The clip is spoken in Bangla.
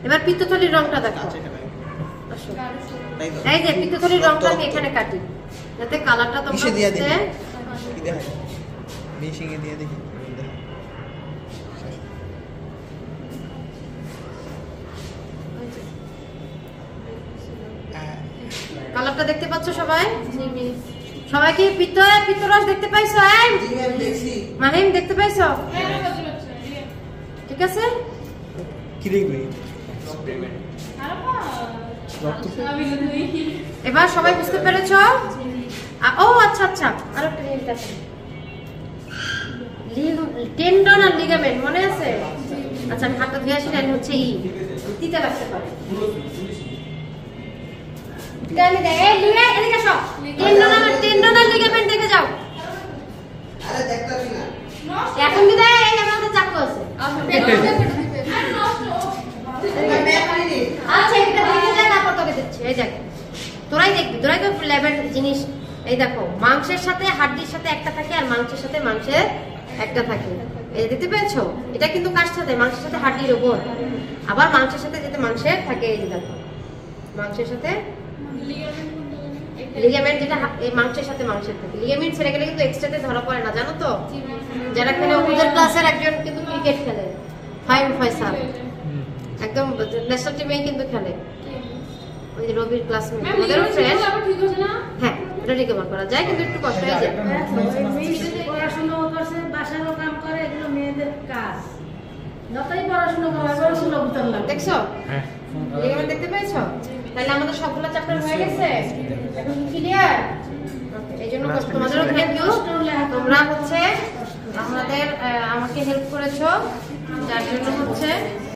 এবার পিত্তথলির রংটা দেখো। এই যে পিত্তথলির রংটা আমি এখানে কাটি যাতে কালারটা তোমরা বুঝতে। মিশিয়ে দিয়ে দেখি। কালারটা দেখতে পাচ্ছ সবাই? সবাই কি পিত্তরস দেখতে পাইছো? মাহিম দেখতে পাইছো? ঠিক আছে। কি দেখবি? এবার সবাই বুঝতে পেরেছো? ও আচ্ছা আচ্ছা, আরেকটা জিনিস আছে, টেন্ডন আর লিগামেন্ট মনে আছে? আচ্ছা আমি হাতটা ধুয়ে আসি, এটা হচ্ছে তিতা লাগতে পারে। টেন্ডন আর লিগামেন্ট দেখে যাও। এখন কি দেয়? এই আমাদের চাকু আছে। আচ্ছা এটা দেখে যা, তারপর তোকে দিচ্ছি। এই দেখ, তোরাই দেখবি, তোরাই তো ল্যাবের জিনিস। এই দেখো, মাংসের সাথে হাড্ডির সাথে একটা থাকে, আর মাংসের সাথে মাংসের একটা থাকে। এই দেখতে পেয়েছো? এটা কিন্তু কার সাথে? মাংসের সাথে হাড্ডির উপর। আবার মাংসের সাথে যেটা মাংসের থাকে, এই যে দেখো, মাংসের সাথে লিগামেন্ট, যেটা এই মাংসের সাথে মাংসের থাকে। লিগামেন্ট ছেড়ে গেলে কিন্তু এক্সট্রাতে ধরা পড়ে না, জানো তো? যারা খেলে ওদের ক্লাসের একজন কিন্তু ক্রিকেট খেলে, ফাহিম ফয়সাল, একদম ন্যাশনাল টিমে কিন্তু খেলে। ওই যে রবির ক্লাসমেট, ওদেরও ফ্রেন্ড। হ্যাঁ, এটা রিকভার করা যায়, কিন্তু একটু কষ্ট হয়ে যায়। পড়াশোনা করছে, বাসারও কাম করে, এগুলো মেয়েদের কাজ। যতই পড়াশোনা করে, পড়াশোনা উত্তর লাগে। দেখছো? লিগামেন্ট দেখতে পেয়েছো? তাহলে আমাদের সবগুলো চ্যাপ্টার হয়ে গেছে। এখন ক্লিয়ার? এই জন্য তোমাদেরও থ্যাংক ইউ। তোমরা হচ্ছে আমাকে হেল্প করেছো, যার জন্য হচ্ছে